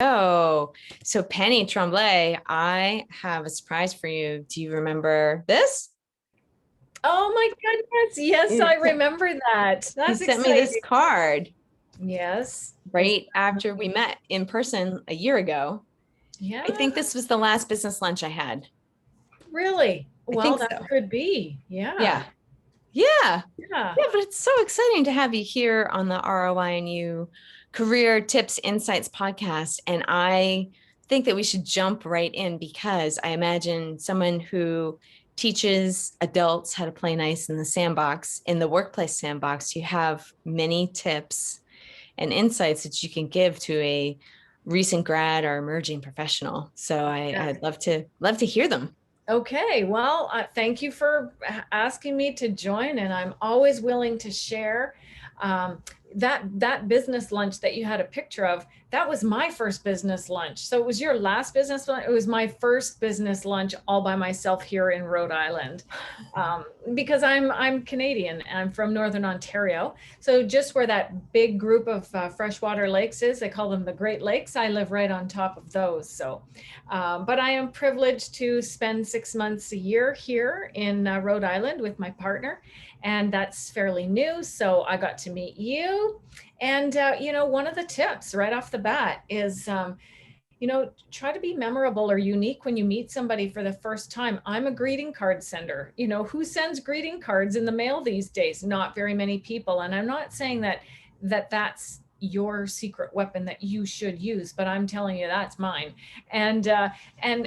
Oh, so Penny Tremblay, I have a surprise for you. Do you remember this? Oh my goodness. Yes, You I remember that. you That's sent me this exciting. card Yes. Yes. right after we met in person a year ago. I Yeah, think this was the last business lunch I had. really. I Well, think that so. could be. Yeah. Yeah. Yeah. Yeah. Yeah, but it's so exciting to have you here on the ROI Career Tips Insights podcast. And I think that we should jump right in because I imagine someone who teaches adults how to play nice in the sandbox, in the workplace sandbox, you have many tips and insights that you can give to a recent grad or emerging professional. So Yeah. I'd love to hear them. Okay. Well, thank you for asking me to join, and I'm always willing to share. Um, that business lunch that you had a picture of, that was my first business lunch. So it was your last business lunch. It was my first business lunch all by myself here in Rhode Island, because I'm Canadian and I'm from Northern Ontario. So just where that big group of freshwater lakes is, they call them the Great Lakes. I live right on top of those. So. But I am privileged to spend 6 months a year here in Rhode Island with my partner, and that's fairly new. So I got to meet you. And, one of the tips right off the bat is, try to be memorable or unique when you meet somebody for the first time. I'm a greeting card sender. Who sends greeting cards in the mail these days? Not very many people. And I'm not saying that's your secret weapon that you should use, but I'm telling you that's mine. And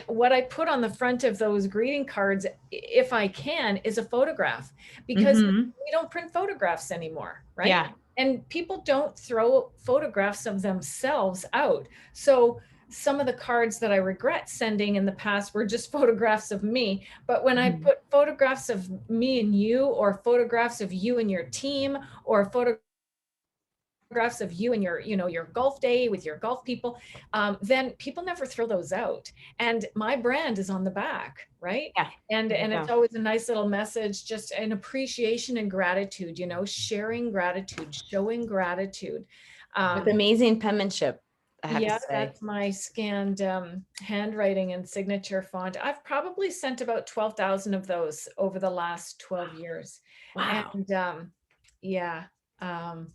what I put on the front of those greeting cards, if I can, is a photograph, because Mm-hmm. we don't print photographs anymore, right? Yeah. And people don't throw photographs of themselves out. So some of the cards that I regret sending in the past were just photographs of me. But when I Mhm. put photographs of me and you, or photographs of you and your team, or photographs of you and your golf day with your golf people, then people never throw those out, and my brand is on the back, right? Yeah. There you And it's go. always a nice little message, just an appreciation and gratitude, sharing gratitude, showing gratitude. With um, amazing penmanship, I have to yeah, say. that's my scanned handwriting and signature font. I've probably sent about 12,000 of those over the last 12 years. Wow. And yeah, um,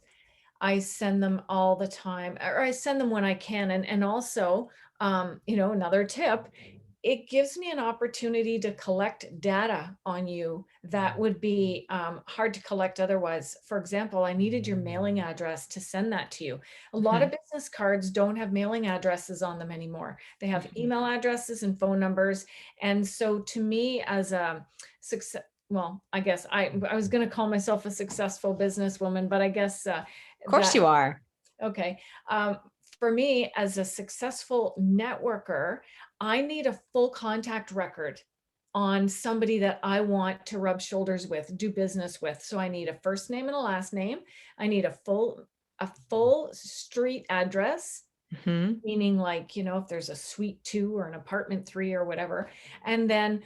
I send them all the time, or I send them when I can. And also, another tip, it gives me an opportunity to collect data on you that would be hard to collect otherwise. For example, I needed your mailing address to send that to you. A lot of Mhm. business cards don't have mailing addresses on them anymore. They have Mhm. email addresses and phone numbers. And so to me, as a success, well, I guess I was going to call myself a successful businesswoman, but I guess Of course that, you are. okay. For me, as a successful networker, I need a full contact record on somebody that I want to rub shoulders with, do business with. So I need a first name and a last name. I need a full street address, Mhm. meaning, like, if there's a suite 2 or an apartment 3 or whatever. And then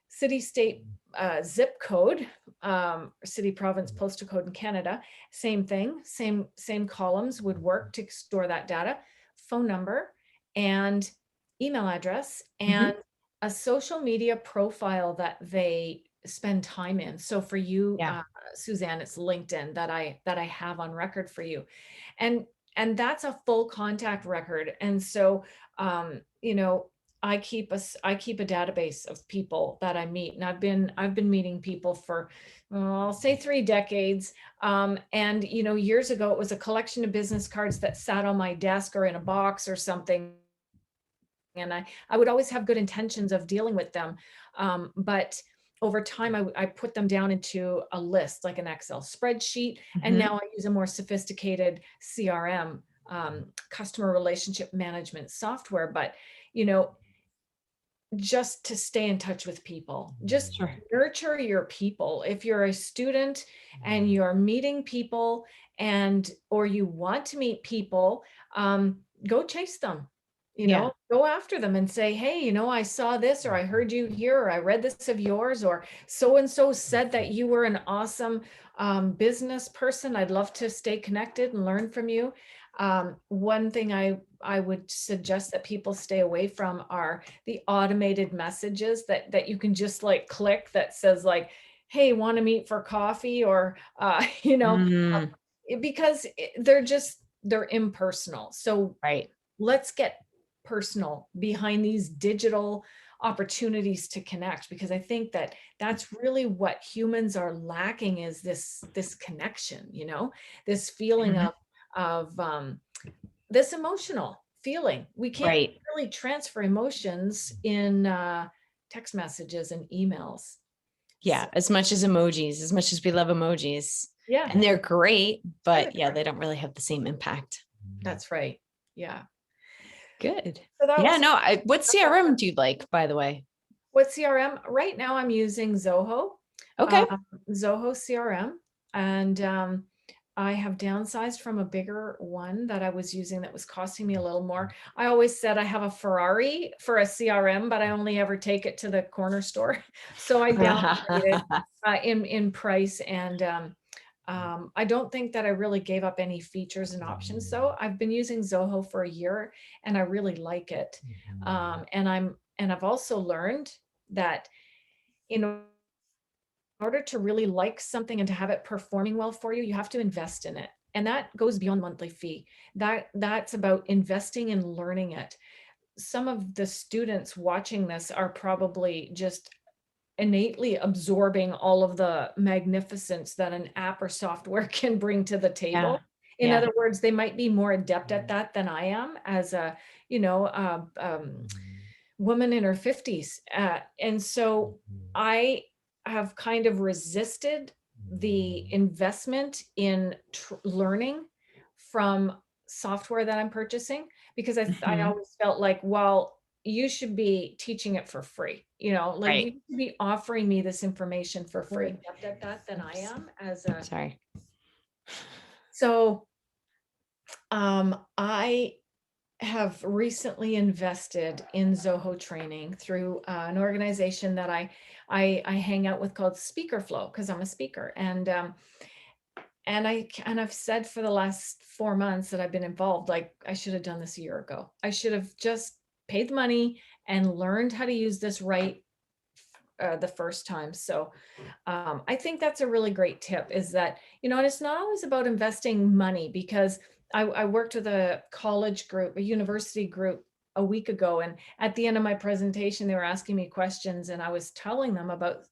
city, state, zip code, city, province, postal code in Canada. Same thing, same columns would work to store that data. Phone number and email address, and Mhm. a social media profile that they spend time in. So for you, Yeah. Suzanne, it's LinkedIn that I have on record for you, and that's a full contact record. And so, um, you know, I keep a database of people that I meet, and I've been meeting people for, I'll say, 3 decades. And years ago, it was a collection of business cards that sat on my desk or in a box or something, and I would always have good intentions of dealing with them. But over time, I put them down into a list, like an Excel spreadsheet. And now Mhm. I use a more sophisticated CRM, customer relationship management software. But, you know, just to stay in touch with people, just Sure. nurture your people. If you're a student and you're meeting people, or you want to meet people, go chase them, Yeah. go after them and say, hey, I saw this, or I heard you here, or I read this of yours, or so and so said that you were an awesome business person. I'd love to stay connected and learn from you. One thing I would suggest that people stay away from are the automated messages that you can just like click that says like, hey, want to meet for coffee, or Mm, because they're impersonal. So right. let's get personal behind these digital opportunities to connect, because I think that that's really what humans are lacking, is this connection, this feeling Mhm. of this emotional feeling. We can't Right. really transfer emotions in text messages and emails. Yeah. So, As much as emojis, as much as we love emojis, yeah, and they're great, yeah, but yeah, they don't really have the same impact. that's right. Yeah. Good. So that Yeah. was No, what CRM do you like, by the way? what CRM. Right now I'm using Zoho, Okay. uh, Zoho CRM, and I have downsized from a bigger one that I was using that was costing me a little more. I always said I have a Ferrari for a CRM, but I only ever take it to the corner store. So I downgraded in price, and I don't think that I really gave up any features and options. So I've been using Zoho for a year, and I really like it. And I've also learned that in order to really like something and to have it performing well for you, you have to invest in it. And that goes beyond monthly fee. That's about investing in learning it. Some of the students watching this are probably just innately absorbing all of the magnificence that an app or software can bring to the Yeah. table. In Yeah. other words, they might be more adept at that than I am as a, woman in her 50s. And so I have kind of resisted the investment in learning from software that I'm purchasing, because I Mhm. always felt like, well, you should be teaching it for free. Like you Right. should be offering me this information for free. More adept at that than I Oops. am as a, Sorry. so I have recently invested in Zoho training through an organization that I hang out with called Speaker Flow, because I'm a speaker, and I've said for the last 4 months that I've been involved, like I should have done this a year ago. I should have just paid the money and learned how to use this right the first time. So I think that's a really great tip, is that, and it's not always about investing money, because I worked with a college group, a university group a week ago. And at the end of my presentation, they were asking me questions, and I was telling them about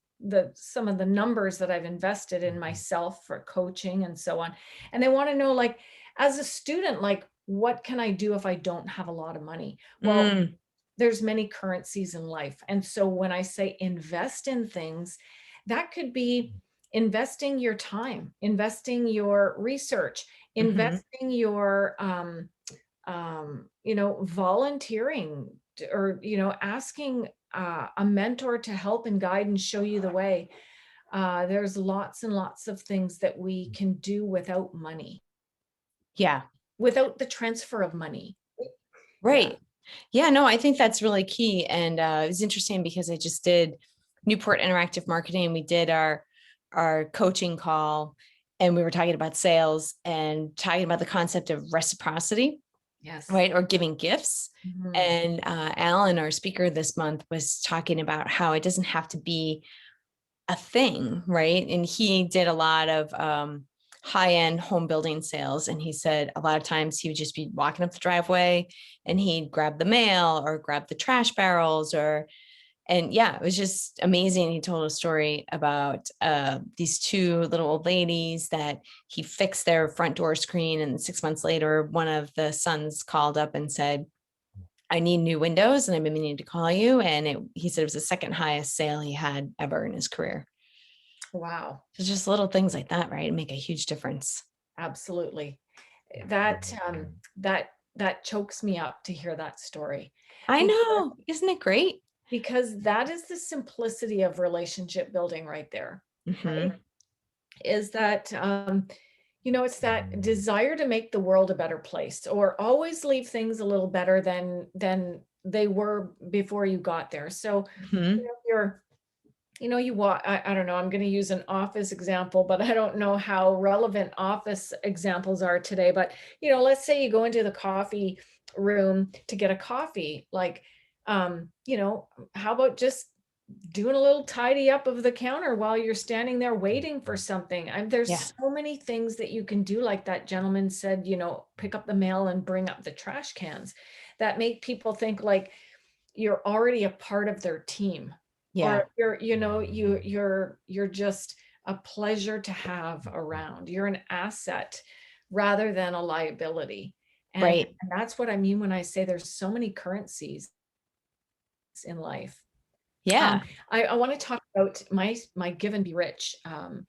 some of the numbers that I've invested in myself for coaching and so on. And they want to know, like, as a student, like, what can I do if I don't have a lot of money? Well, Mm, there's many currencies in life. And so when I say invest in things, that could be investing your time, investing your research, mhm. investing your volunteering, or asking a mentor to help and guide and show you the way. There's lots and lots of things that we can do without money, Yeah. without the transfer of money. Yeah. Right. Yeah, no, I think that's really key. And it was interesting because I just did Newport Interactive Marketing. We did our coaching call, and we were talking about sales and talking about the concept of reciprocity, Yes. right? Or giving gifts. Mhm. And Alan, our speaker this month, was talking about how it doesn't have to be a thing, right? And he did a lot of high-end home building sales. And he said a lot of times he would just be walking up the driveway and he'd grab the mail or grab the trash barrels, and yeah, it was just amazing. He told a story about these two little old ladies that he fixed their front door screen. And 6 months later, one of the sons called up and said, I need new windows and I've been meaning to call you. And he said it was the second highest sale he had ever in his career. Wow. So just little things like that, right? Make a huge difference. Absolutely. That chokes me up to hear that story, I because know. Isn't it great? that is the simplicity of relationship building right there, right? Hmm. Is that it's that desire to make the world a better place, or always leave things a little better than they were before you got there. So Hmm. you're you walk, I don't know, I'm going to use an office example, but I don't know how relevant office examples are today. But, let's say you go into the coffee room to get a coffee, like, how about just doing a little tidy up of the counter while you're standing there waiting for something? Yeah. There's so many things that you can do. Like that gentleman said, pick up the mail and bring up the trash cans, that make people think like you're already a part of their team, Yeah. or you're just a pleasure to have around. You're an asset rather than a liability. And, Right. and that's what I mean when I say there's so many currencies in life. Um, Yeah. I want to talk about my Give and Be Rich.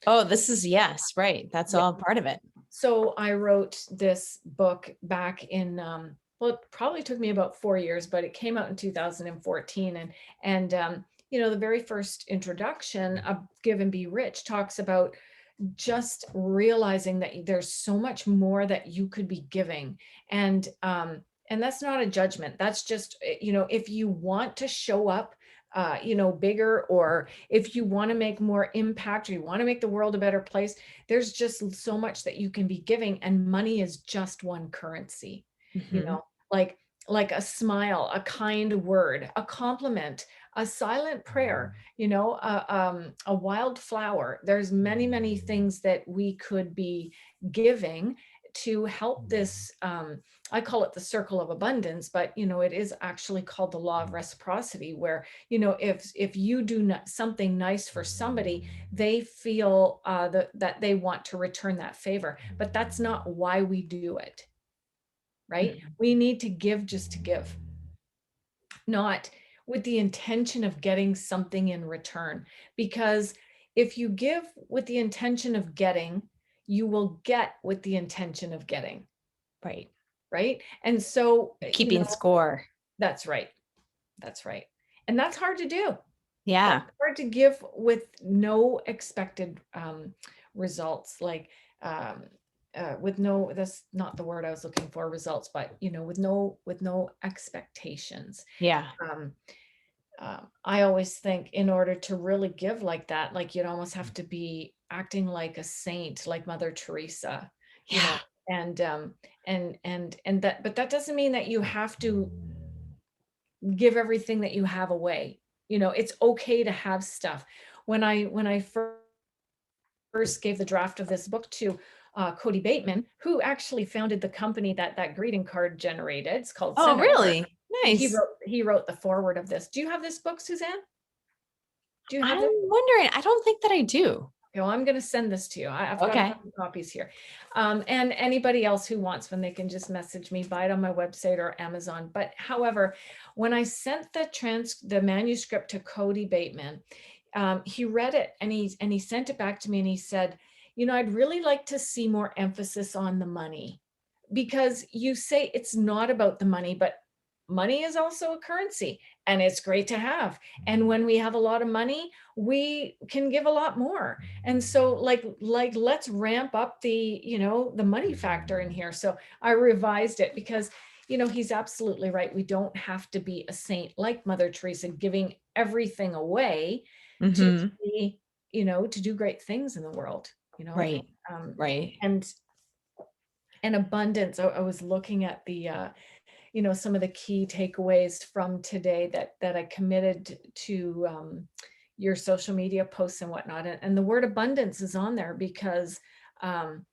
Oh, this is, yes, right. That's Yeah. all part of it. So I wrote this book back in, well, it probably took me about 4 years, but it came out in 2014. And the very first introduction of Give and Be Rich talks about just realizing that there's so much more that you could be giving. And that's not a judgment. That's just, if you want to show up, bigger, or if you want to make more impact, or you want to make the world a better place, there's just so much that you can be giving. And money is just one currency, you Mhm. know, like, like a smile, a kind word, a compliment, a silent prayer, a wildflower. There's many, many things that we could be giving to help this. I call it the circle of abundance, but it is actually called the law of reciprocity, where if you do something nice for somebody, they feel that they want to return that favor. But that's not why we do it, right? Mhm. We need to give just to give, not with the intention of getting something in return. Because if you give with the intention of getting, you will get with the intention of getting, Right. right? And so, Keeping score. that's right. That's right. And that's hard to do. That's Yeah. hard to give with no expected results, like with no, that's not the word I was looking for, results, but with no expectations. Yeah. Um, I always think in order to really give like that, like you'd almost have to be acting like a saint, like Mother Teresa, you Yeah. know, and that, but that doesn't mean that you have to give everything that you have away. It's okay to have stuff. When I first gave the draft of this book to Cody Bateman, who actually founded the company that greeting card generated. It's called Oh, Send a Card. really? He Nice. wrote he wrote the foreword of this. Do you have this book, Suzanne? Do you have I'm this? wondering, I don't think that I do. Okay, well, I'm going to send this to you. I've got a Okay. couple copies here. And anybody else who wants one, they can just message me, buy it on my website or Amazon. But however, when I sent the manuscript to Cody Bateman, he read it and he sent it back to me and he said, I'd really like to see more emphasis on the money, because you say it's not about the money, but money is also a currency and it's great to have. And when we have a lot of money, we can give a lot more. And so like let's ramp up the money factor in here. So I revised it because he's absolutely right. We don't have to be a saint like Mother Teresa giving everything away to Hmm. be, to do great things in the world, Right. um, Right. and abundance. I was looking at the some of the key takeaways from today that I committed to your social media posts and whatnot. And the word abundance is on there because um,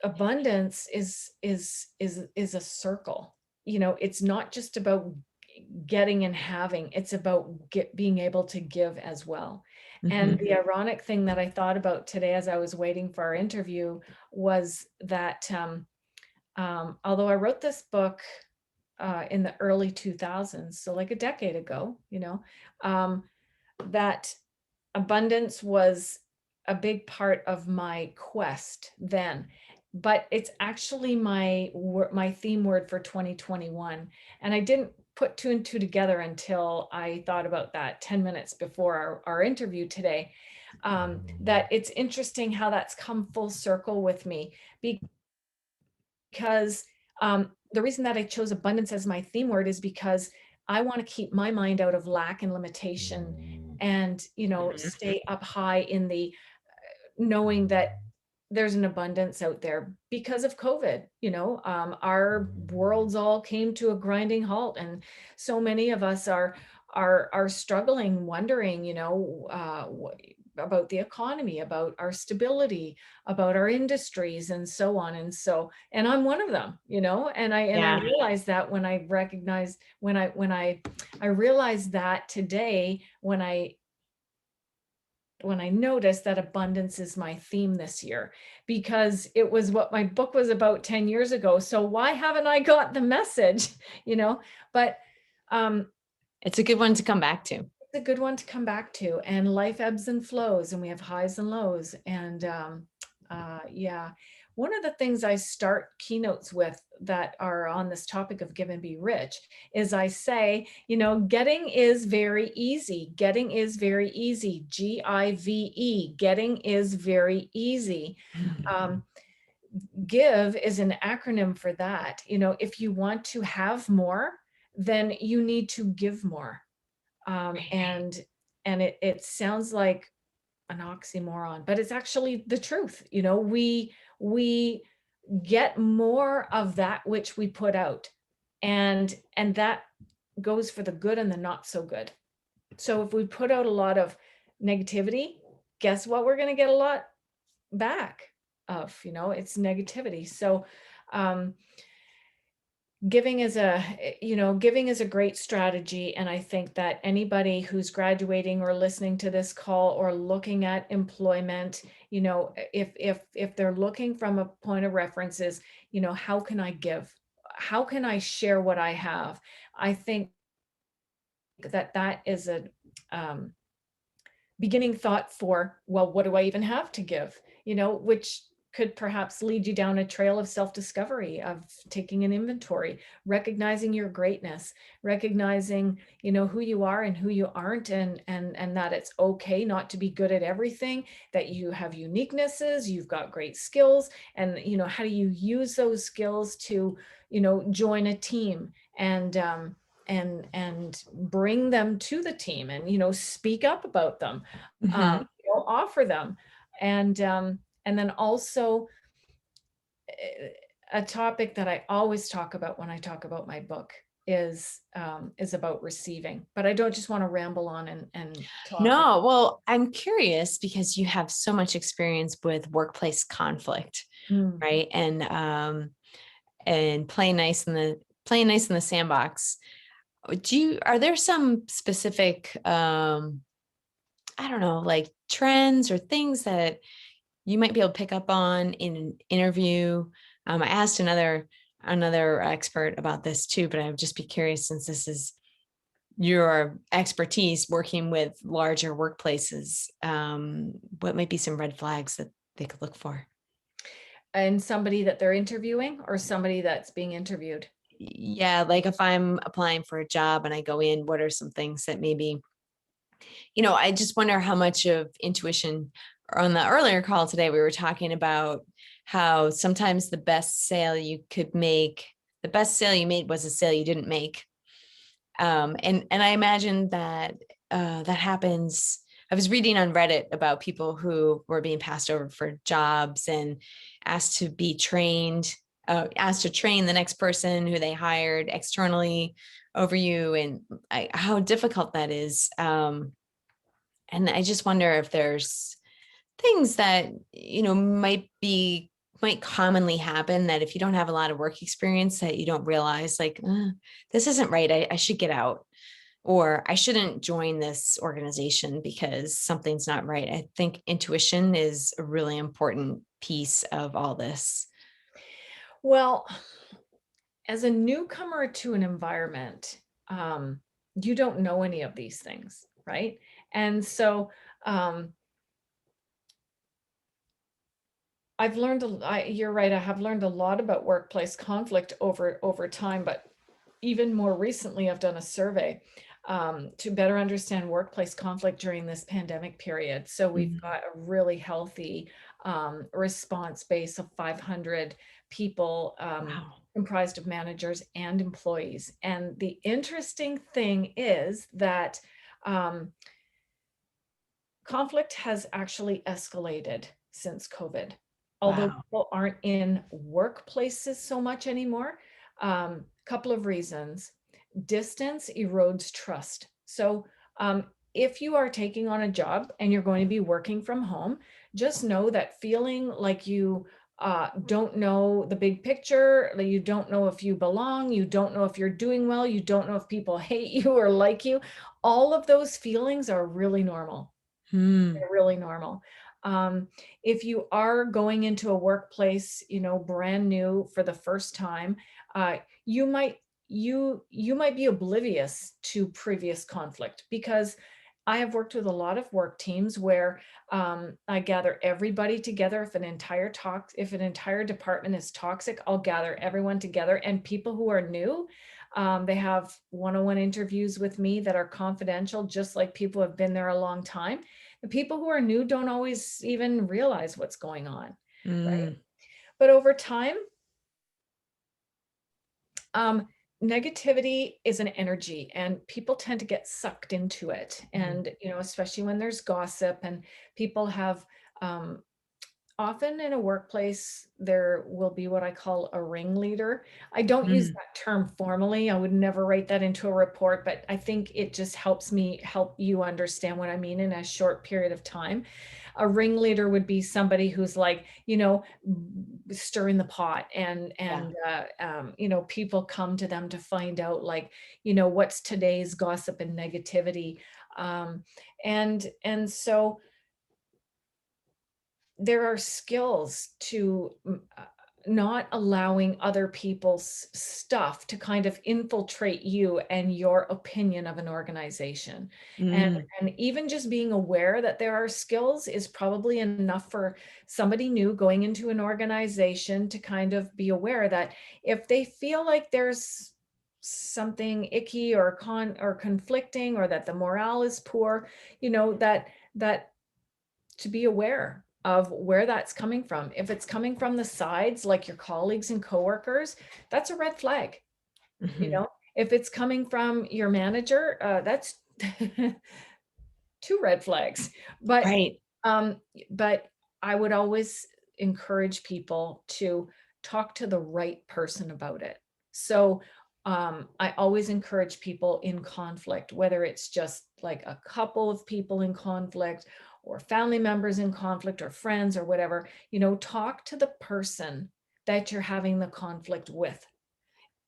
abundance is a circle. It's not just about getting and having, it's about being able to give as well. And Hmm. the ironic thing that I thought about today as I was waiting for our interview was that although I wrote this book in the early 2000s, so like a decade ago, um, that abundance was a big part of my quest then. But it's actually my theme word for 2021. And I didn't put two and two together until I thought about that 10 minutes before our interview today. That it's interesting how that's come full circle with me, because the reason that I chose abundance as my theme word is because I want to keep my mind out of lack and limitation and, Mhm. stay up high in the knowing that there's an abundance out there because of COVID. Our worlds all came to a grinding halt, and so many of us are struggling, wondering, about the economy, about our stability, about our industries, and so on. And I'm one of them, and I Yeah. realized that when I recognized when I realized that today when I noticed that abundance is my theme this year, because it was what my book was about 10 years ago. So why haven't I got the message? But It's a good one to come back to. it's a good one to come back to. And life ebbs and flows, and we have highs and lows. And yeah, one of the things I start keynotes with that are on this topic of give and be rich is I say, getting is very easy. Getting is very easy. GIVE. Getting is very easy. Um, give is an acronym for that. If you want to have more, then you need to give more. And it sounds like an oxymoron, but it's actually the truth. We get more of that which we put out, and that goes for the good and the not so good. So if we put out a lot of negativity, guess what? We're going to get a lot back of, it's negativity. So giving is a great strategy. And I think that anybody who's graduating or listening to this call or looking at employment, if they're looking from a point of reference is, how can I give? How can I share what I have? I think that is a beginning thought for, well, what do I even have to give? Which could perhaps lead you down a trail of self-discovery, of taking an inventory, recognizing your greatness, recognizing, who you are and who you aren't, and that it's okay not to be good at everything, that you have uniquenesses, you've got great skills, and, how do you use those skills to, join a team and bring them to the team and, speak up about them, Mhm. offer them. And then also a topic that I always talk about when I talk about my book is about receiving, but I don't just want to ramble on and talk. No, well, I'm curious because you have so much experience with workplace conflict, Mm. right? And playing nice in the sandbox. Are there some specific I don't know, like trends or things that you might be able to pick up on in an interview? I asked another expert about this too, but I would just be curious, since this is your expertise working with larger workplaces, what might be some red flags that they could look for? And somebody that they're interviewing or somebody that's being interviewed? Yeah, like if I'm applying for a job and I go in, what are some things that maybe, I just wonder how much of intuition. On the earlier call today, we were talking about how sometimes the best sale you made was a sale you didn't make. And I imagine that that happens. I was reading on Reddit about people who were being passed over for jobs and asked to be trained, asked to train the next person who they hired externally over you, and how difficult that is. And I just wonder if there's things that, might commonly happen, that if you don't have a lot of work experience, that you don't realize, like, this isn't right. I should get out, or I shouldn't join this organization because something's not right. I think intuition is a really important piece of all this. Well, as a newcomer to an environment, you don't know any of these things, right? And so you're right, I have learned a lot about workplace conflict over time, but even more recently, I've done a survey to better understand workplace conflict during this pandemic period. So we've Mhm. got a really healthy response base of 500 people Wow. comprised of managers and employees. And the interesting thing is that conflict has actually escalated since COVID. Although Wow. people aren't in workplaces so much anymore, couple of reasons. Distance erodes trust. So if you are taking on a job and you're going to be working from home, just know that feeling like you don't know the big picture, you don't know if you belong, you don't know if you're doing well, you don't know if people hate you or like you, all of those feelings are really normal. Hmm. They're really normal. If you are going into a workplace, brand new for the first time, you might you might be oblivious to previous conflict, because I have worked with a lot of work teams where I gather everybody together. If an entire department is toxic, I'll gather everyone together, and people who are new, they have one-on-one interviews with me that are confidential, just like people who have been there a long time. The people who are new don't always even realize what's going on, right? Mm. But over time, negativity is an energy, and people tend to get sucked into it. And, especially when there's gossip and people have, often in a workplace, there will be what I call a ringleader. I don't use Mm. that term formally. I would never write that into a report, but I think it just helps me help you understand what I mean in a short period of time. A ringleader would be somebody who's like, stirring the pot, and Yeah. people come to them to find out, like, what's today's gossip and negativity. And so there are skills to not allowing other people's stuff to kind of infiltrate you and your opinion of an organization. And, Mm. and even just being aware that there are skills is probably enough for somebody new going into an organization to kind of be aware that if they feel like there's something icky or conflicting, or that the morale is poor, that to be aware of where that's coming from. If it's coming from the sides, like your colleagues and coworkers, that's a red flag. You Mhm. know, if it's coming from your manager, that's two red flags. But Right. um, but I would always encourage people to talk to the right person about it. So I always encourage people in conflict, whether it's just like a couple of people in conflict, or family members in conflict, or friends, or whatever, talk to the person that you're having the conflict with.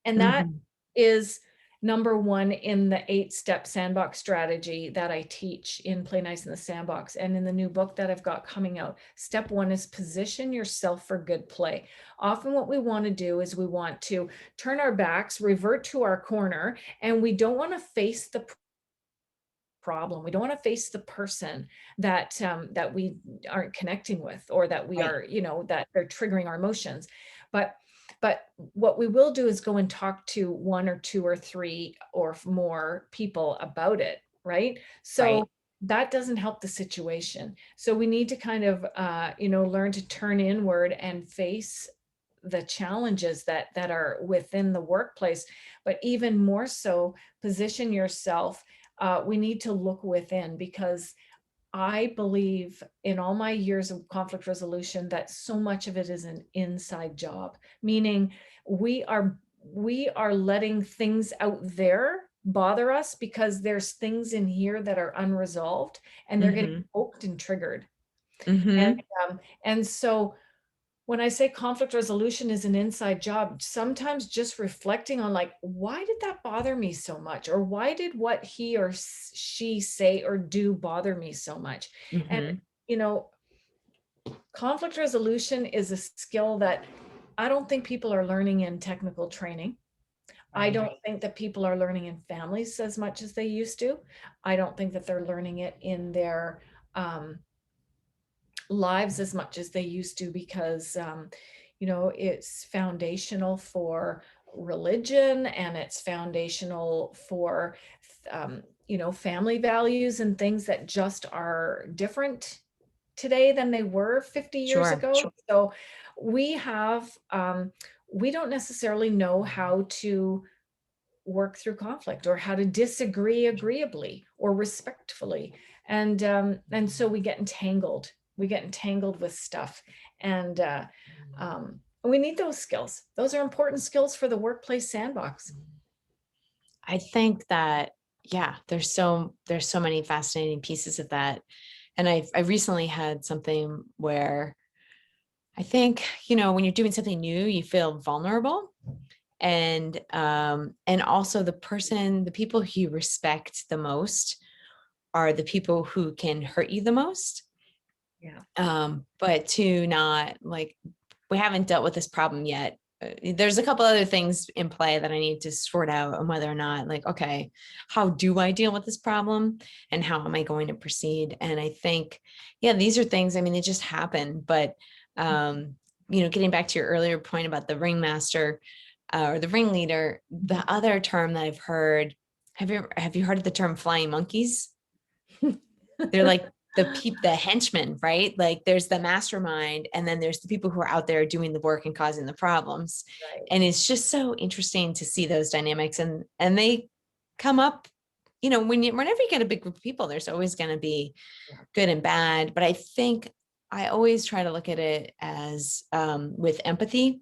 And that Mhm. is number one in the 8-step sandbox strategy that I teach in Play Nice in the Sandbox, and in the new book that I've got coming out. Step one is position yourself for good play. Often what we want to do is we want to turn our backs, revert to our corner, and we don't want to face the problem. We don't want to face the person that we aren't connecting with, or that we Right. are, that they're triggering our emotions. But what we will do is go and talk to one or two or three or more people about it, right? So Right. that doesn't help the situation. So we need to kind of learn to turn inward and face the challenges that are within the workplace, but even more so, position yourself. We need to look within, because I believe in all my years of conflict resolution that so much of it is an inside job, meaning we are letting things out there bother us because there's things in here that are unresolved, and they're getting Mhm. poked and triggered. And Mhm. and so when I say conflict resolution is an inside job, sometimes just reflecting on, like, why did that bother me so much? Or why did what he or she say or do bother me so much? And, Mhm. you know, conflict resolution is a skill that I don't think people are learning in technical training. I Right. don't think that people are learning in families as much as they used to. I don't think that they're learning it in their um, lives as much as they used to, because it's foundational for religion, and it's foundational for family values and things that just are different today than they were 50 years Sure. ago. Sure. So we have we don't necessarily know how to work through conflict or how to disagree agreeably or respectfully. And so we get entangled. We get entangled with stuff. And we need those skills. Those are important skills for the workplace sandbox. I think that, yeah, there's so many fascinating pieces of that. And I recently had something where I think, when you're doing something new, you feel vulnerable. And also the people who you respect the most are the people who can hurt you the most. Yeah. But to not, like, we haven't dealt with this problem yet. There's a couple other things in play that I need to sort out on whether or not, like, okay, how do I deal with this problem and how am I going to proceed? And I think, yeah, these are things, I mean, they just happen. But, getting back to your earlier point about the ringmaster or the ringleader, the other term that I've heard, have you heard of the term flying monkeys? They're like the henchmen, right? Like there's the mastermind and then there's the people who are out there doing the work and causing the problems. Right. And it's just so interesting to see those dynamics, and they come up, whenever you get a big group of people, there's always going to be good and bad. But I think I always try to look at it as with empathy.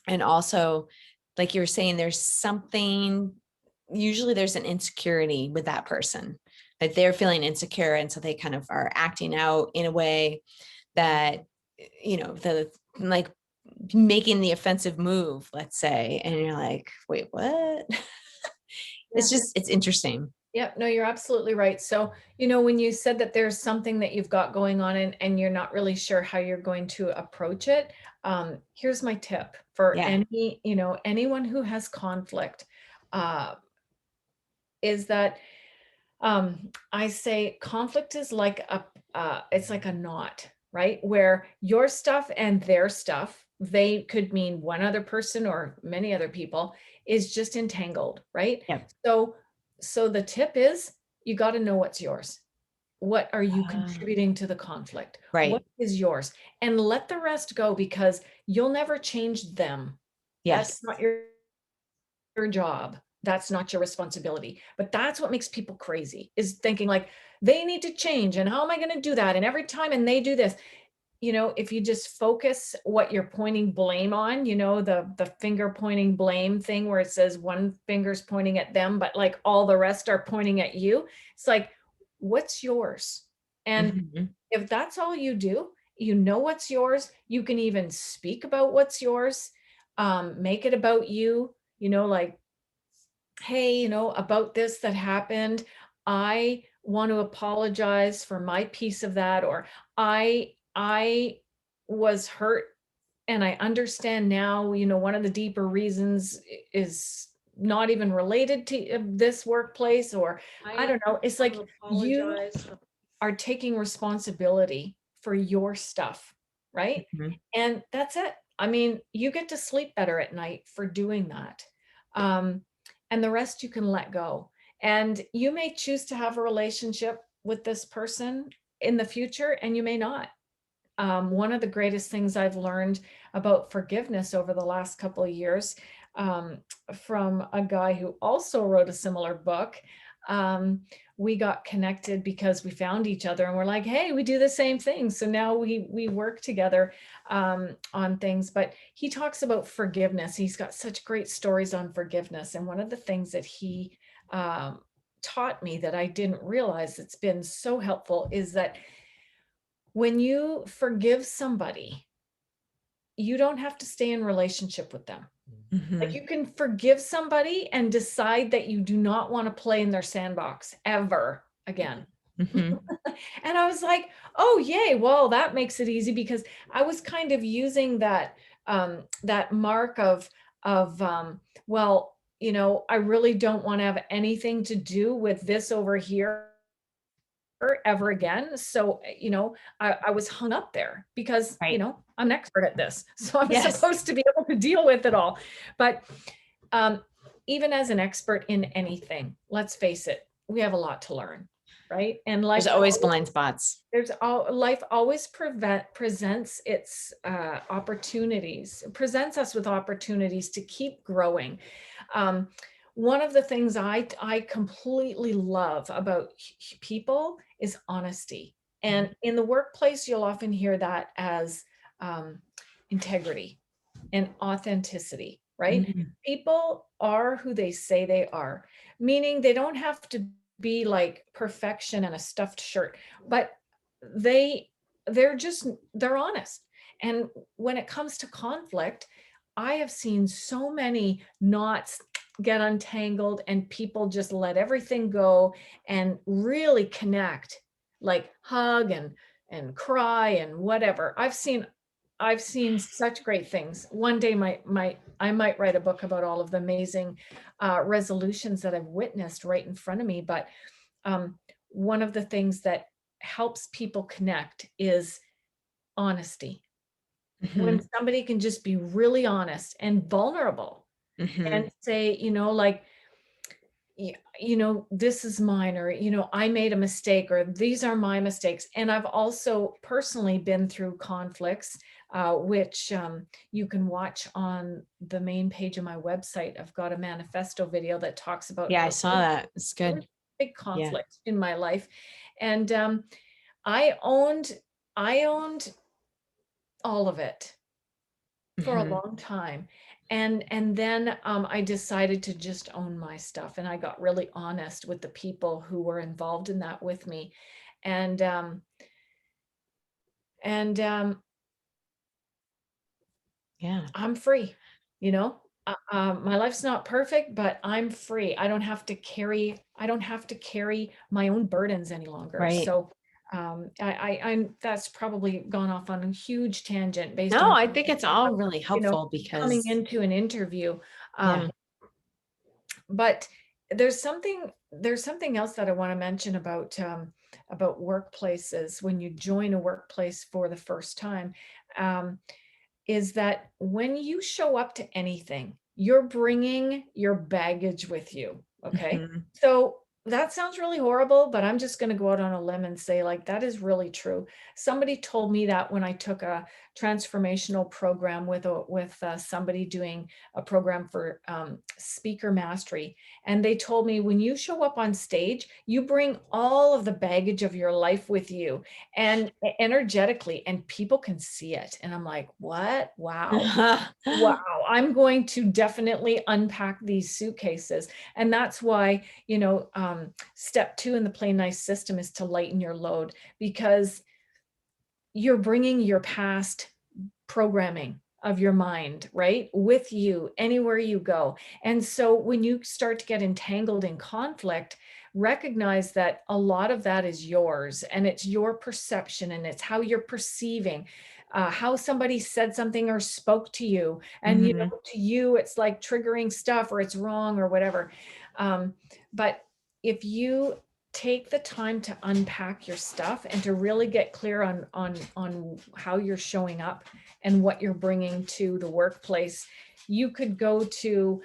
And also, like you were saying, usually there's an insecurity with that person, that they're feeling insecure. And so they kind of are acting out in a way that, like making the offensive move, let's say. And you're like, wait, what? It's interesting. Yep. No, you're absolutely right. So, when you said that there's something that you've got going on and you're not really sure how you're going to approach it, here's my tip for Yeah. anyone who has conflict, is that I say conflict is like it's like a knot, right? Where your stuff and their stuff, they could mean one other person or many other people, is just entangled, right? Yeah. So the tip is you got to know what's yours. What are you contributing to the conflict? Right. What is yours? And let the rest go, because you'll never change them. Yes. That's not your job. That's not your responsibility. But that's what makes people crazy, is thinking like they need to change. And how am I going to do that? And every time, and they do this. If you just focus what you're pointing blame on, the finger pointing blame thing where it says one finger's pointing at them, but like all the rest are pointing at you. It's like, what's yours? And Mm-hmm. if that's all you do, what's yours. You can even speak about what's yours, make it about you, like, hey, about this that happened. I want to apologize for my piece of that, or I was hurt and I understand now, one of the deeper reasons is not even related to this workplace, or I don't know. It's like you are taking responsibility for your stuff, right? Mm-hmm. And that's it. I mean, you get to sleep better at night for doing that. And the rest you can let go. And you may choose to have a relationship with this person in the future, and you may not. One of the greatest things I've learned about forgiveness over the last couple of years, from a guy who also wrote a similar book. We got connected because we found each other and we're like, hey, we do the same thing. So now we work together on things. But he talks about forgiveness. He's got such great stories on forgiveness. And one of the things that he taught me that I didn't realize, it's been so helpful, is that when you forgive somebody, you don't have to stay in relationship with them. Mm-hmm. Like, you can forgive somebody and decide that you do not want to play in their sandbox ever again. Mm-hmm. And I was like, oh, yay. Well, that makes it easy, because I was kind of using that mark of well, I really don't want to have anything to do with this over here ever again. So, I was hung up there because, Right. I'm an expert at this. So I'm Yes. supposed to be able to deal with it all. But even as an expert in anything, let's face it, we have a lot to learn. right? And There's always blind spots. life always presents its opportunities, presents us with opportunities to keep growing. One of the things I completely love about people is honesty. And in the workplace, you'll often hear that as integrity and authenticity, right? Mhm. People are who they say they are, meaning they don't have to be like perfection and a stuffed shirt, but they they're honest. And when it comes to conflict, I have seen so many knots get untangled and people just let everything go and really connect, like hug and cry and whatever. I've seen such great things. One day I might write a book about all of the amazing resolutions that I've witnessed right in front of me. But one of the things that helps people connect is honesty. When Mhm. somebody can just be really honest and vulnerable Mhm. and say, like, this is mine, or, I made a mistake, or these are my mistakes. And I've also personally been through conflicts, which you can watch on the main page of my website. I've got a manifesto video that talks about Yeah, I saw that. It's really good. big Yeah. conflict in my life. And I owned all of it for a Mhm. long time. And then I decided to just own my stuff, and I got really honest with the people who were involved in that with me. And and Yeah. I'm free, my life's not perfect, but I'm free. I don't have to carry my own burdens any longer. Right. So I'm that's probably gone off on a huge tangent based No, on I think it's all really you know helpful coming because into an interview. yeah. But there's something else that I want to mention about workplaces when you join a workplace for the first time, um, is that when you show up to anything, you're bringing your baggage with you. Okay, Mhm. so that sounds really horrible, but I'm just going to go out on a limb and say, like, that is really true. Somebody told me that when I took a transformational program with somebody doing a program for speaker mastery. And they told me, when you show up on stage, you bring all of the baggage of your life with you, and energetically, and people can see it. And I'm like, what? Wow. Wow, I'm going to definitely unpack these suitcases. And that's why, step 2 in the Play Nice system is to lighten your load, because you're bringing your past programming of your mind, right, with you anywhere you go. And so when you start to get entangled in conflict, recognize that a lot of that is yours, and it's your perception, and it's how you're perceiving, how somebody said something or spoke to you. And, Mhm. to you, it's like triggering stuff, or it's wrong, or whatever. But if you take the time to unpack your stuff and to really get clear on how you're showing up and what you're bringing to the workplace, you could go to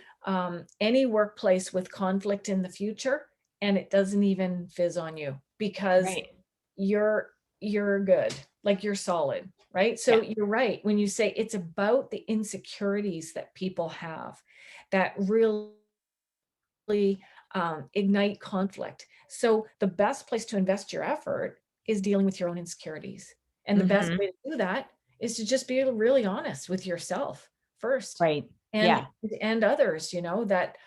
any workplace with conflict in the future, and it doesn't even fizz on you, because Right. you're good, like you're solid, right? So Yeah. you're right when you say it's about the insecurities that people have that really ignite conflict. So the best place to invest your effort is dealing with your own insecurities. And the best Mhm. way to do that is to just be really honest with yourself first, Right. and Yeah. and others, that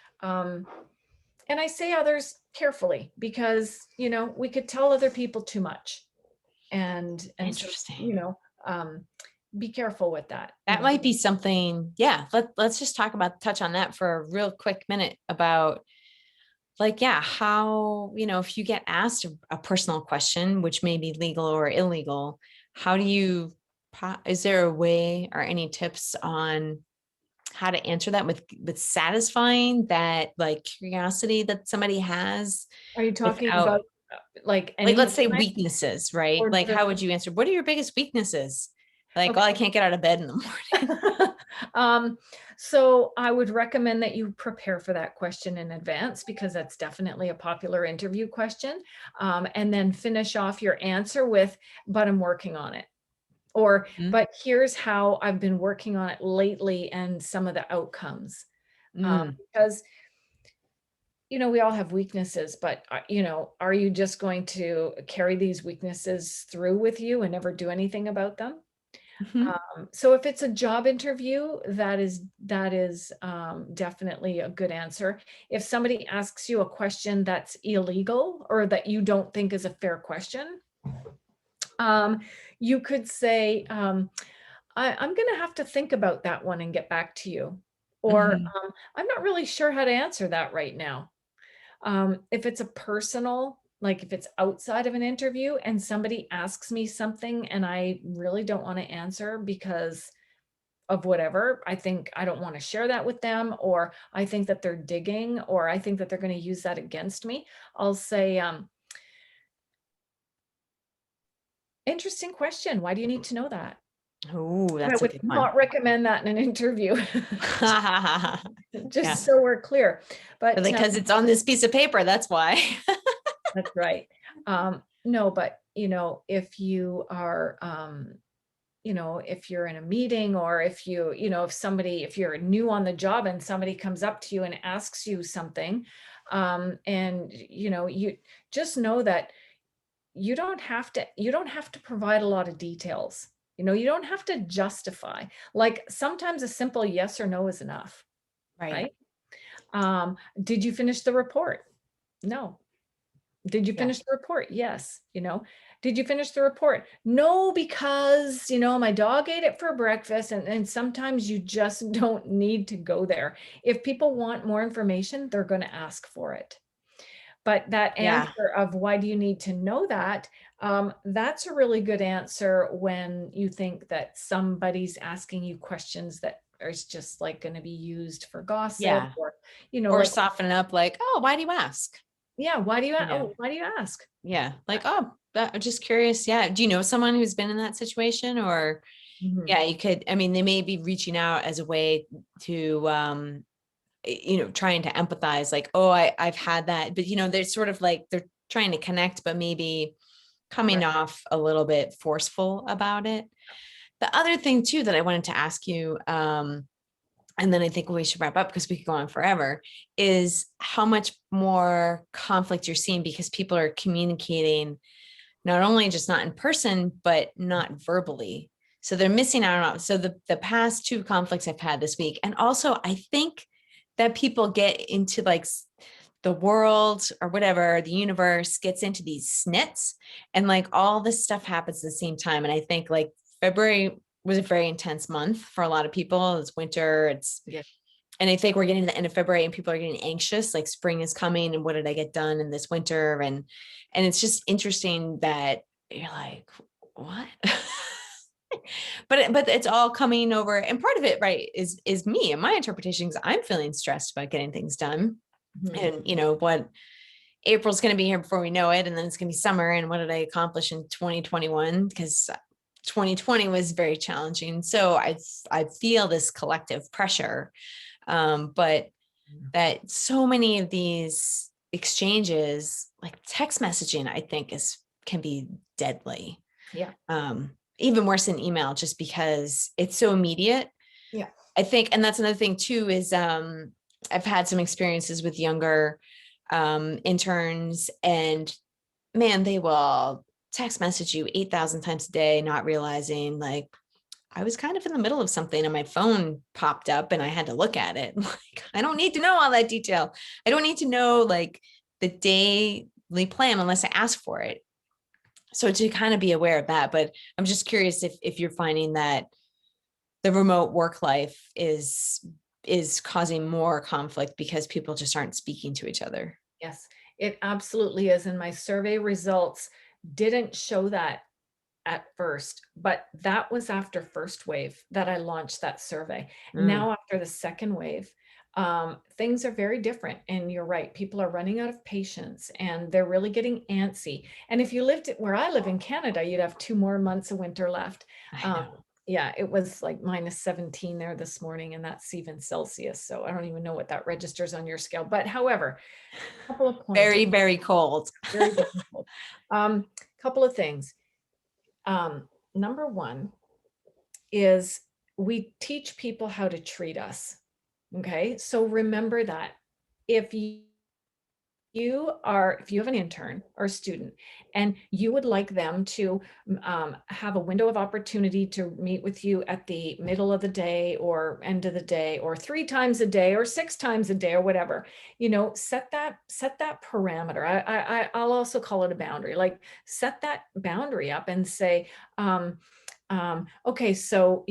and I say others carefully, because we could tell other people too much. And so, Interesting. be careful with that, That might be something. Yeah. Let's just touch on that for a real quick minute about like, yeah, how, if you get asked a personal question, which may be legal or illegal, how do you, is there a way or any tips on how to answer that with satisfying that like curiosity that somebody has Are you talking without, about like like, let's any say time, weaknesses, right? or Like, just how would you answer? What are your biggest weaknesses? Like, well, I okay? can't get out of bed in the morning. So I would recommend that you prepare for that question in advance, because that's definitely a popular interview question. And then finish off your answer with, but I'm working on it. Or, Mm, but here's how I've been working on it lately and some of the outcomes. mm, Because, we all have weaknesses, but, are you just going to carry these weaknesses through with you and never do anything about them? mhm, So if it's a job interview, that is definitely a good answer. If somebody asks you a question that's illegal or that you don't think is a fair question, um, you could say, I'm going to have to think about that one and get back to you. Or mhm. I'm not really sure how to answer that right now. If it's a personal, like if it's outside of an interview and somebody asks me something and I really don't want to answer because of whatever, I think I don't want to share that with them, or I think that they're digging, or I think that they're going to use that against me, I'll say, interesting question. Why do you need to know that? Oh, I that's a would good one. not recommend that in an interview, Yeah, just so we're clear. but But because it's on this piece of paper, that's why. that's right. No, but if you are, if you're in a meeting, or if if you're new on the job and somebody comes up to you and asks you something, and you just know that you don't have to provide a lot of details. You don't have to justify. Like, sometimes a simple yes or no is enough, Right. right? Did you finish the report? No. Did you Yeah. finish the report? Yes. Did you finish the report? No, because, my dog ate it for breakfast. And sometimes you just don't need to go there. If people want more information, they're going to ask for it. But that Yeah. answer of why do you need to know that? That's a really good answer when you think that somebody's asking you questions that are just like going to be used for gossip, Yeah. or, Or like, soften it up like, oh, why do you ask? yeah, You know, why do you ask? yeah. Like, oh, I'm just curious. Yeah. Do you know someone who's been in that situation? Or Mhm. yeah, you could, I mean, they may be reaching out as a way to trying to empathize, like, oh, I've had that. But they're sort of like they're trying to connect, but maybe coming Right. off a little bit forceful about it. The other thing too that I wanted to ask you, and then I think we should wrap up because we could go on forever, is how much more conflict you're seeing because people are communicating not only just not in person, but not verbally. So they're missing out on. So the past two conflicts I've had this week, and also I think that people get into like the world or whatever, the universe gets into these snits, and like all this stuff happens at the same time. And I think like February was a very intense month for a lot of people. It's winter. Yeah. And I think we're getting to the end of February and people are getting anxious, like spring is coming and what did I get done in this winter? And it's just interesting that you're like, what? but it's all coming over. And part of it, right, is me and my interpretations. I'm feeling stressed about getting things done. Mhm. And what April's going to be here before we know it. And then it's going to be summer. And what did I accomplish in 2021? Because 2020 was very challenging. So I feel this collective pressure. But that so many of these exchanges, like text messaging, I think can be deadly. Yeah. Even worse than email, just because it's so immediate. Yeah. I think, and that's another thing too, is I've had some experiences with younger interns, and man, they will text message you 8,000 times a day, not realizing like I was kind of in the middle of something and my phone popped up and I had to look at it. Like, I don't need to know all that detail. I don't need to know like the daily plan unless I ask for it. So to kind of be aware of that, but I'm just curious if you're finding that the remote work life is causing more conflict because people just aren't speaking to each other. Yes, it absolutely is. And my survey results didn't show that at first, but that was after first wave that I launched that survey. Mm, Now, after the second wave, things are very different. And you're right, people are running out of patience and they're really getting antsy. And if you lived where I live in Canada, you'd have 2 more months of winter left. I Um, know. Yeah, it was like -17 there this morning, and that's even Celsius. So I don't even know what that registers on your scale. But however, a couple of pointers. Very, very cold. Very difficult. Couple of things. Number one is we teach people how to treat us. Okay. So remember that if if you have an intern or a student and you would like them to have a window of opportunity to meet with you at the middle of the day or end of the day or 3 times a day or 6 times a day or whatever, set that parameter. I'll also call it a boundary. Like, set that boundary up and say, okay, so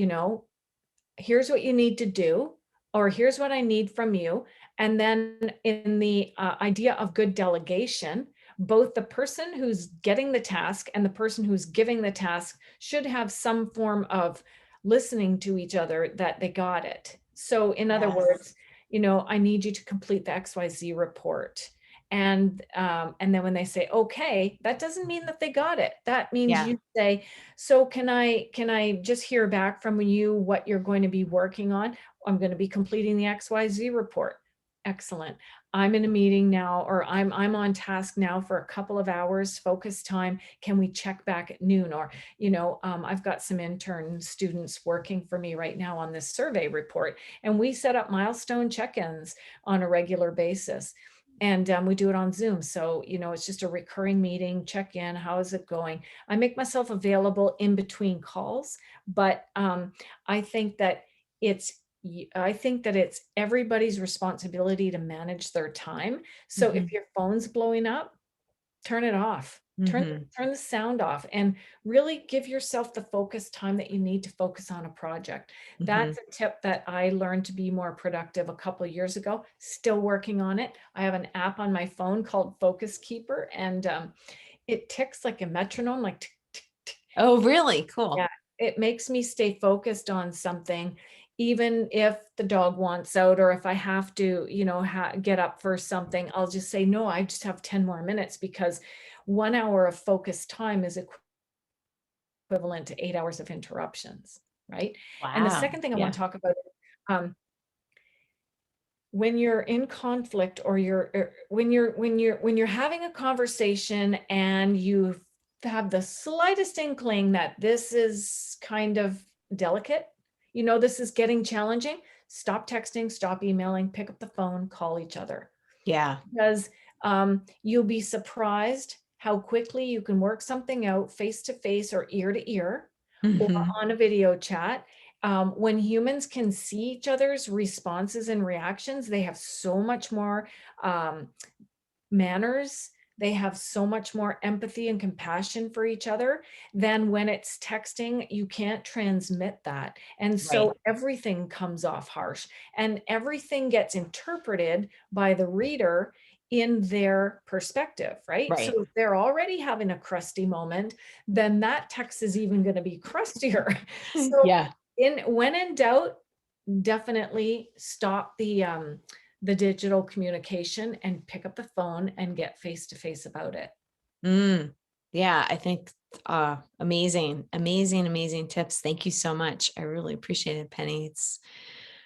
here's what you need to do, or here's what I need from you. And then in the idea of good delegation, both the person who's getting the task and the person who's giving the task should have some form of listening to each other that they got it. So in other words, I need you to complete the XYZ report. And then when they say, okay, that doesn't mean that they got it. That means Yeah. you say, so can I just hear back from you what you're going to be working on? I'm going to be completing the XYZ report. Excellent. I'm in a meeting now, or I'm on task now for a couple of hours, focus time. Can we check back at noon? Or, I've got some intern students working for me right now on this survey report, and we set up milestone check-ins on a regular basis. And we do it on Zoom. So, it's just a recurring meeting, check in, how is it going? I make myself available in between calls, but I think that it's everybody's responsibility to manage their time. So if your phone's blowing up, turn it off. Turn the sound off and really give yourself the focus time that you need to focus on a project. That's a tip that I learned to be more productive a couple of years ago. Still working on it. I have an app on my phone called Focus Keeper, and it ticks like a metronome, like tick, tick, tick. Oh, really? Cool. Yeah, it makes me stay focused on something, even if the dog wants out, or if I have to, get up for something. I'll just say, no, I just have 10 more minutes, because 1 hour of focused time is equivalent to 8 hours of interruptions, right? And the Wow. second thing I want Yeah. to talk about is, when you're in conflict, or when you're having a conversation and you have the slightest inkling that this is kind of delicate, this is getting challenging, stop texting, stop emailing, pick up the phone, call each other. Yeah. Because you'll be surprised how quickly you can work something out face to face or ear to ear, or on a video chat. When humans can see each other's responses and reactions, they have so much more manners. They have so much more empathy and compassion for each other than when it's texting. You can't transmit that. And so Right. everything comes off harsh, and everything gets interpreted by the reader in their perspective, right? Right. So if they're already having a crusty moment, then that text is even going to be crustier. So Yeah. when in doubt, definitely stop the digital communication and pick up the phone and get face to face about it. Yeah, I think amazing, amazing, amazing tips. Thank you so much. I really appreciate it, Penny. It's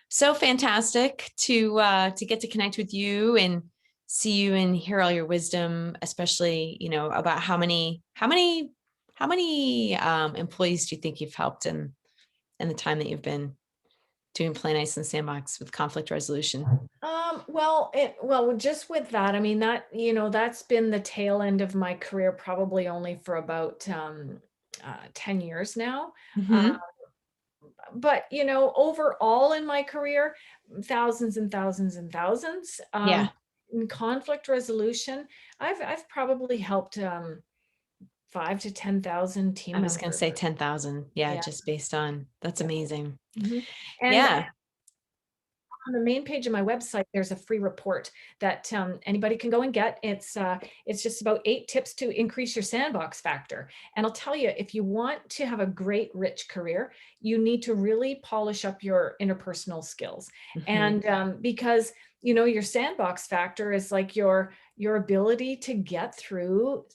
so fantastic to get to connect with you and see you and hear all your wisdom, especially, about how many employees do you think you've helped in the time that you've been doing Play Nice and Sandbox with conflict resolution? Well, just with that, I mean, that's been the tail end of my career, probably only for about 10 years now. But overall in my career, thousands and thousands and thousands. Yeah, In conflict resolution, I've probably helped 5 to 10,000 I team was going to members. say 10,000. Yeah, Yeah. just based on that's Yeah. amazing. Mhm. And Yeah. on the main page of my website, there's a free report that anybody can go and get. It's just about 8 tips to increase your sandbox factor. And I'll tell you, if you want to have a great, rich career, you need to really polish up your interpersonal skills. And because your sandbox factor is like your ability to get through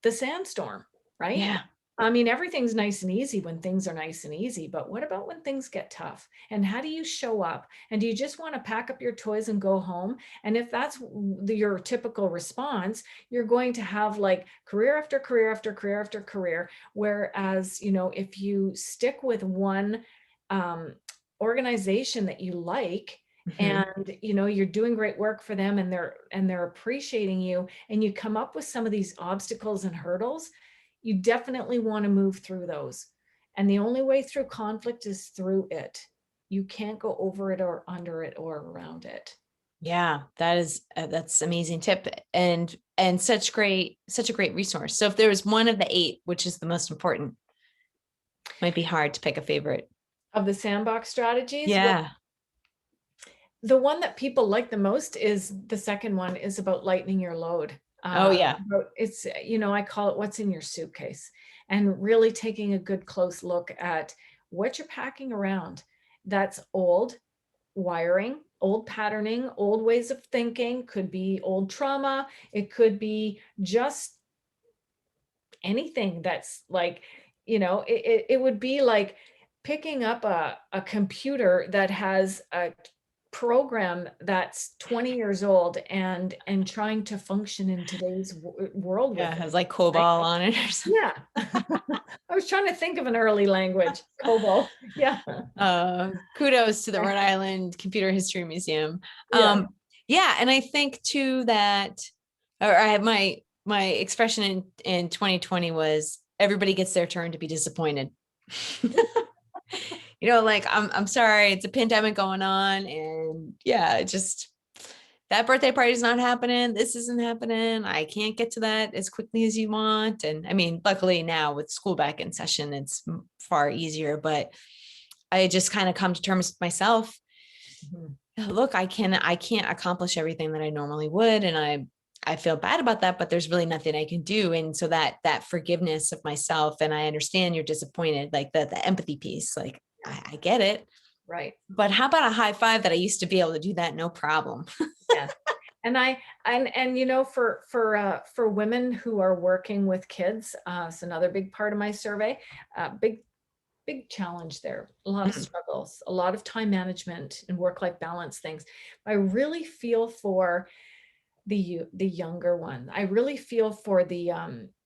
the sandstorm, right? Yeah. I mean, everything's nice and easy when things are nice and easy, but what about when things get tough? And how do you show up? And do you just want to pack up your toys and go home? And if that's your typical response, you're going to have like career after career after career after career. Whereas, if you stick with one organization that you like, Mhm. and you're doing great work for them, and they're appreciating you, and you come up with some of these obstacles and hurdles, you definitely want to move through those. And the only way through conflict is through it. You can't go over it or under it or around it. Yeah, that's amazing tip, and such a great resource. So if there was one of the 8, which is the most important, might be hard to pick a favorite. Of the sandbox strategies, Yeah. the one that people like the most is the second one, is about lightening your load. Oh yeah. It's, I call it what's in your suitcase, and really taking a good close look at what you're packing around. That's old wiring, old patterning, old ways of thinking, could be old trauma. It could be just anything that's like, it would be like picking up a computer that has a program that's 20 years old and trying to function in today's world Yeah, with it it. has like Right? COBOL on it or something. Yeah. I was trying to think of an early language. Kobo. Yeah. Kudos to the Rhode Island Computer History Museum. Yeah. Yeah, and I think too that, or I have my expression in 2020 was everybody gets their turn to be disappointed. Like I'm sorry, it's a pandemic going on, and yeah, it just that birthday party is not happening. This isn't happening. I can't get to that as quickly as you want. And I mean, luckily now with school back in session, it's far easier, but I just kind of come to terms with myself. Mhm. Look, I can't accomplish everything that I normally would. And I feel bad about that, but there's really nothing I can do. And so that forgiveness of myself, and I understand you're disappointed, like the empathy piece, like I get it, Right. but how about a high five that I used to be able to do that? No problem. Yeah. And for women who are working with kids, it's another big part of my survey. Big challenge there. A lot of struggles, a lot of time management and work-life balance things. I really feel for the younger one. I really feel for the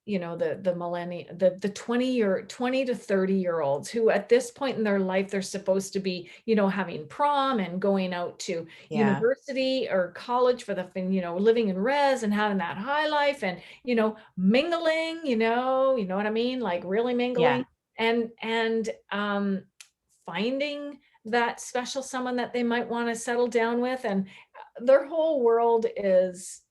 millennial, the 20 to 30-year olds who at this point in their life they're supposed to be, having prom and going out to Yeah. university or college for living in res and having that high life, and mingling, what I mean, like really Yeah. mingling, and finding that special someone that they might want to settle down with, and their whole world is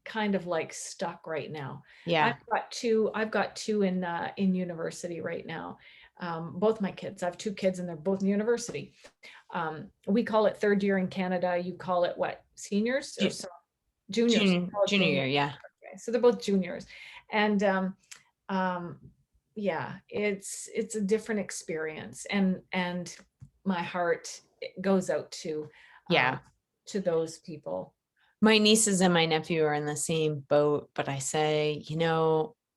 kind of like stuck right now. Yeah. I've got two in university right now. Both my kids. I have 2 kids and they're both in university. We call it third year in Canada. You call it what? Seniors or so? Juniors. We call it Junior juniors. year. Yeah. Okay. So they're both juniors. And um, yeah, it's a different experience, and my heart goes out Yeah. to those people. My nieces and my nephew are in the same boat, but I say,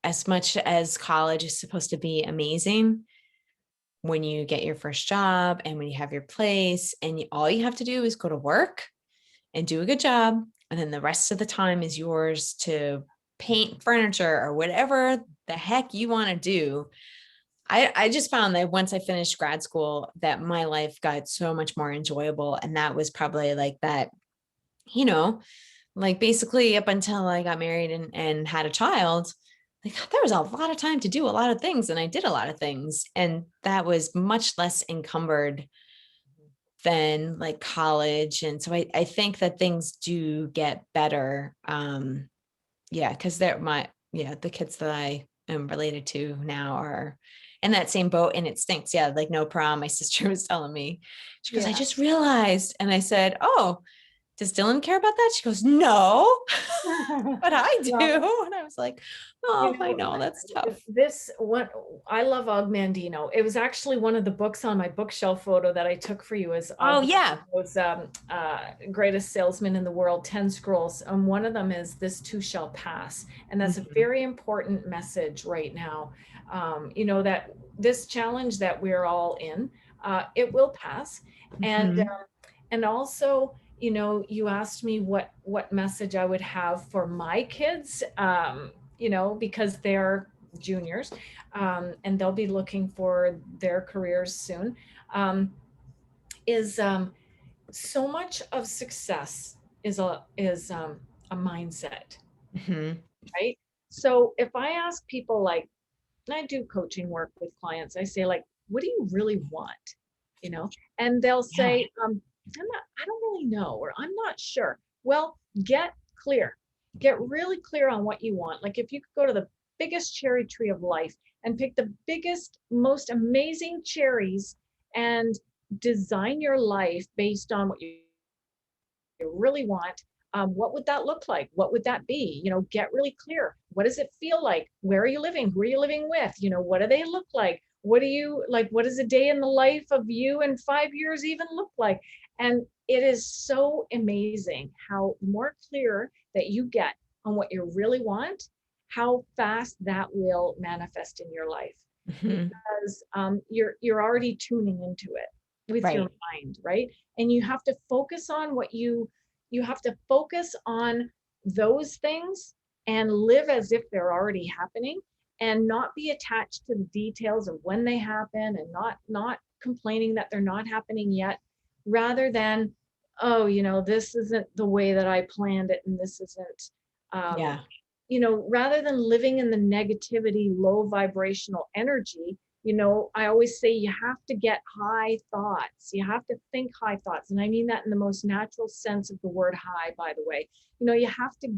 as much as college is supposed to be amazing, when you get your first job and when you have your place and all you have to do is go to work and do a good job. And then the rest of the time is yours to paint furniture or whatever the heck you want to do. I just found that once I finished grad school, that my life got so much more enjoyable. And that was probably like that, you know, like basically up until I got married and had a child, like there was a lot of time to do a lot of things. And I did a lot of things. And that was much less encumbered than like college. And so I think that things do get better. Yeah, because the kids that I am related to now are in that same boat, and it stinks. Yeah, like no prom. My sister was telling me, she goes, I Yeah. just realized. And I said, oh, does Dylan care about that? She goes, no. but I do. Well, And I was like, oh, I know that's tough. this one, I love Og Mandino. It was actually one of the books on my bookshelf photo that I took for you, is Oh, Og yeah. Mandino's Greatest Salesman in the World, 10 Scrolls. And one of them is This Too Shall Pass. And that's a very important message right now. That this challenge that we're all in, it will pass. And also, you asked me what message I would have for my kids, because they're juniors, and they'll be looking for their careers soon, is so much of success is a mindset, right? So if I ask people, like, and I do coaching work with clients, I say, like, what do you really want? And they'll say, I don't really know, or I'm not sure. Well, get clear. Get really clear on what you want. Like, if you could go to the biggest cherry tree of life and pick the biggest, most amazing cherries and design your life based on what you really want, what would that look like? What would that be? Get really clear. What does it feel like? Where are you living? Who are you living with? What do they look like? What do you like? What does a day in the life of you in 5 years even look like? And it is so amazing how more clear that you get on what you really want, how fast that will manifest in your life. Because you're already tuning into it with your mind, right? And you have to focus on you have to focus on those things and live as if they're already happening, and not be attached to the details of when they happen, and not complaining that they're not happening yet, rather than, oh, this isn't the way that I planned it, and this isn't, rather than living in the negativity, low vibrational energy. I always say you have to get high thoughts. You have to think high thoughts. And I mean that in the most natural sense of the word high, by the way. You have to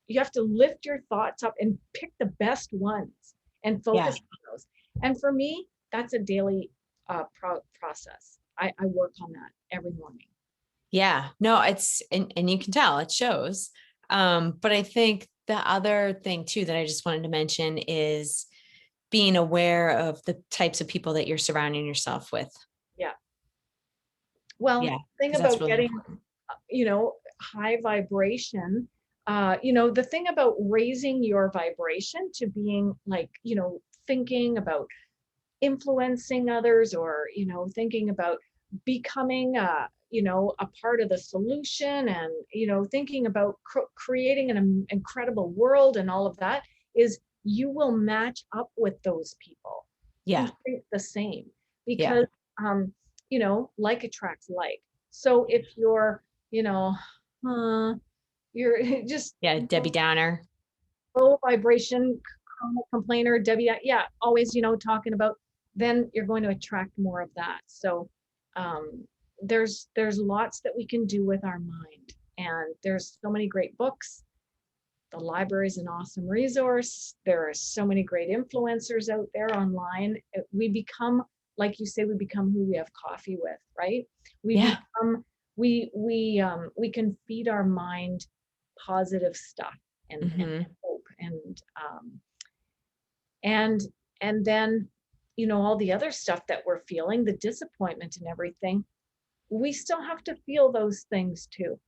you have to lift your thoughts up and pick the best ones and focus on those. And for me, that's a daily process. I work on that every morning. Yeah, no, and you can tell it shows. But I think the other thing too, that I just wanted to mention is being aware of the types of people that you're surrounding yourself with. Yeah. Well, thing about really getting, important. High vibration, the thing about raising your vibration to being like, thinking about influencing others, or, thinking about becoming, a part of the solution, and, thinking about creating an incredible world and all of that, is you will match up with those people who think the same, because, like attracts like. So if you're, you're just Debbie Downer. low vibration complainer, Debbie, always, talking about, then you're going to attract more of that. So there's lots that we can do with our mind, and there's so many great books. The library is an awesome resource. There are so many great influencers out there online. We become, like you say, we become who we have coffee with, right? We become, we can feed our mind positive stuff and hope, and then, all the other stuff that we're feeling, the disappointment and everything, we still have to feel those things too.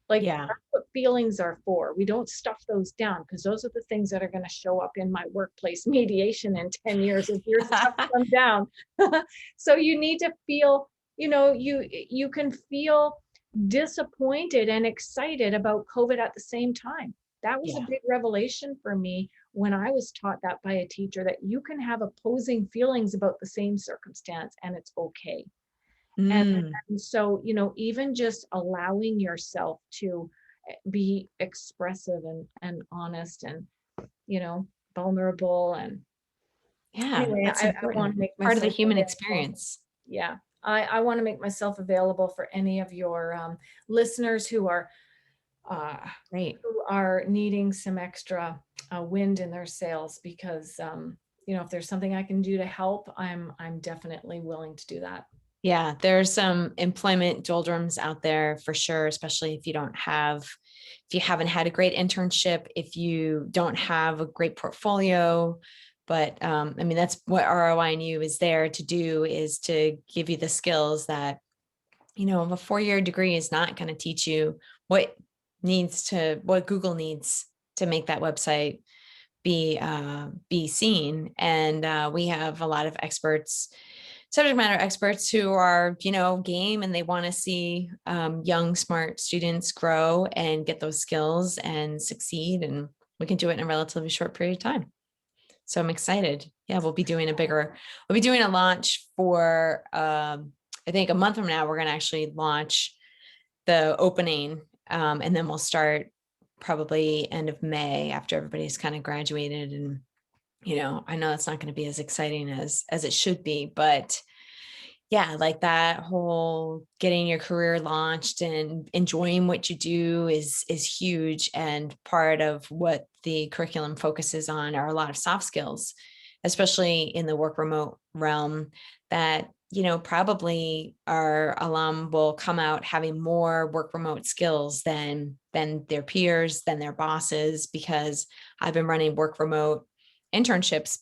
Like, that's what feelings are for. We don't stuff those down, because those are the things that are going to show up in my workplace mediation in 10 years if you're stuffing them down. So you need to feel, you can feel disappointed and excited about COVID at the same time. That was a big revelation for me when I was taught that by a teacher, that you can have opposing feelings about the same circumstance and it's okay. And so, even just allowing yourself to be expressive and honest and, vulnerable. And anyway, I want to make myself part of the human available. experience. Yeah. I want to make myself available for any of your listeners who are who are needing some extra wind in their sails, because if there's something I can do to help, I'm definitely willing to do that. Yeah, there's some employment doldrums out there for sure, especially if you haven't had a great internship, if you don't have a great portfolio. But I mean, that's what ROINU is there to do, is to give you the skills that, a 4-year degree is not going to teach you what Google needs to make that website be seen. And we have a lot of subject matter experts who are, game, and they want to see young, smart students grow and get those skills and succeed. And we can do it in a relatively short period of time. So I'm excited. Yeah, we'll be doing a launch for, I think a month from now, we're going to actually launch the opening. And then we'll start probably end of May, after everybody's kind of graduated. And, I know it's not going to be as exciting as it should be, but yeah, like that whole getting your career launched and enjoying what you do is huge. And part of what the curriculum focuses on are a lot of soft skills, especially in the work remote realm, that, probably our alum will come out having more work remote skills than their peers, than their bosses, because I've been running work remote internships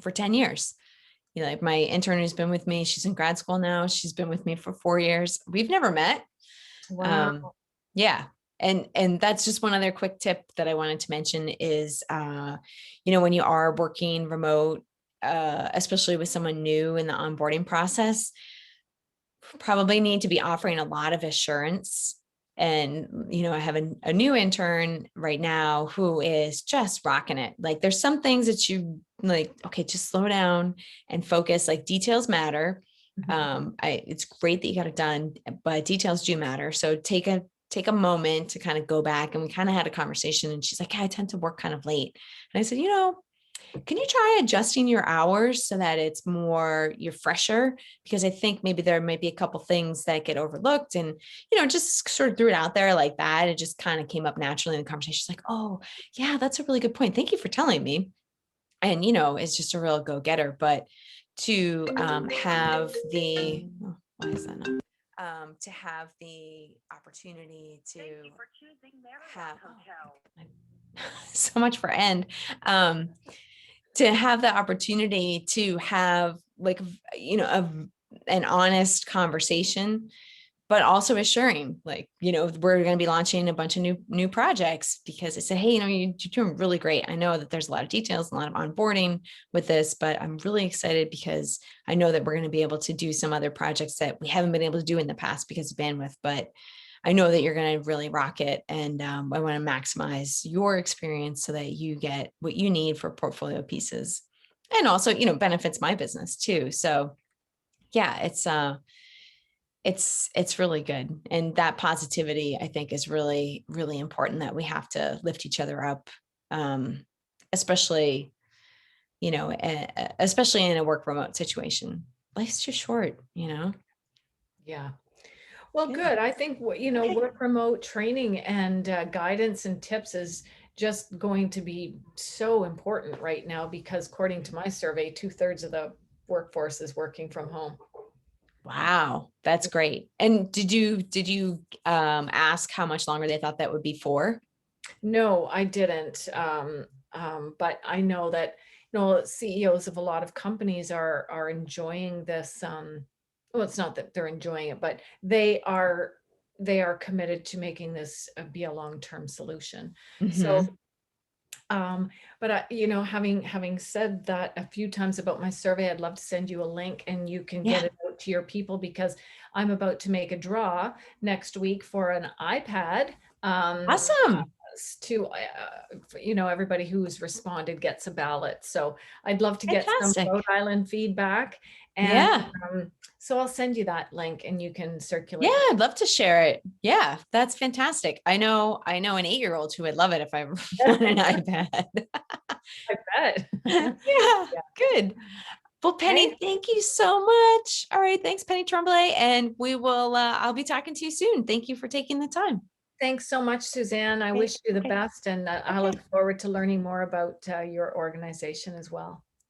for 10 years. Like my intern who's been with me, she's in grad school now. She's been with me for 4 years. We've never met. Wow. Yeah. And that's just one other quick tip that I wanted to mention is, when you are working remote, especially with someone new in the onboarding process, probably need to be offering a lot of assurance. And, I have a new intern right now who is just rocking it. Like there's some things that you like, okay, just slow down and focus. Like details matter. It's great that you got it done, but details do matter. So take a moment to kind of go back. And we kind of had a conversation, and she's like, yeah, I tend to work kind of late. And I said, can you try adjusting your hours so that you're fresher? Because I think maybe there might be a couple things that get overlooked, and, just sort of threw it out there like that. It just kind of came up naturally in the conversation. She's like, oh yeah, that's a really good point. Thank you for telling me. And, it's just a real go-getter, but to have the, oh, why is that not? To have the opportunity to have, so much for end. To have the opportunity to have like, an honest conversation, but also assuring, like, we're going to be launching a bunch of new projects, because I said, hey, you're doing really great. I know that there's a lot of details, a lot of onboarding with this, but I'm really excited because I know that we're going to be able to do some other projects that we haven't been able to do in the past because of bandwidth, but I know that you're going to really rock it. And I want to maximize your experience so that you get what you need for portfolio pieces, and also, benefits my business too. So yeah, it's really good. And that positivity, I think, is really, really important, that we have to lift each other up. Especially, especially in a work remote situation. Life's too short. Yeah. Well, Yeah. good. I think, work remote training and guidance and tips is just going to be so important right now, because according to my survey, 2/3 of the workforce is working from home. Wow, that's great. And did you ask how much longer they thought that would be for? No, I didn't. But I know that, CEOs of a lot of companies are enjoying this. Well, it's not that they're enjoying it, but they are committed to making this be a long-term solution. So, Hmm. um, but having said that a few times about my survey, I'd love to send you a link and you can get Yeah, it out to your people, because I'm about to make a draw next week for an iPad. awesome. To everybody who's responded gets a ballot, so I'd love to get some Rhode Fantastic. Island feedback. And Yeah. so I'll send you that link and you can Yeah, circulate. I'd love to share it. Yeah, that's fantastic. I know an 8-year-old who would love it if I won an iPad. I bet. Yeah, Yeah. good. Well, Hey, Penny, thank you so much. All right, thanks, Penny Tremblay, and I'll be talking to you soon. Thank you for taking the time. thanks so much, Suzanne. I Okay, wish you the okay, best, and I okay. look forward to learning more about your organization as well.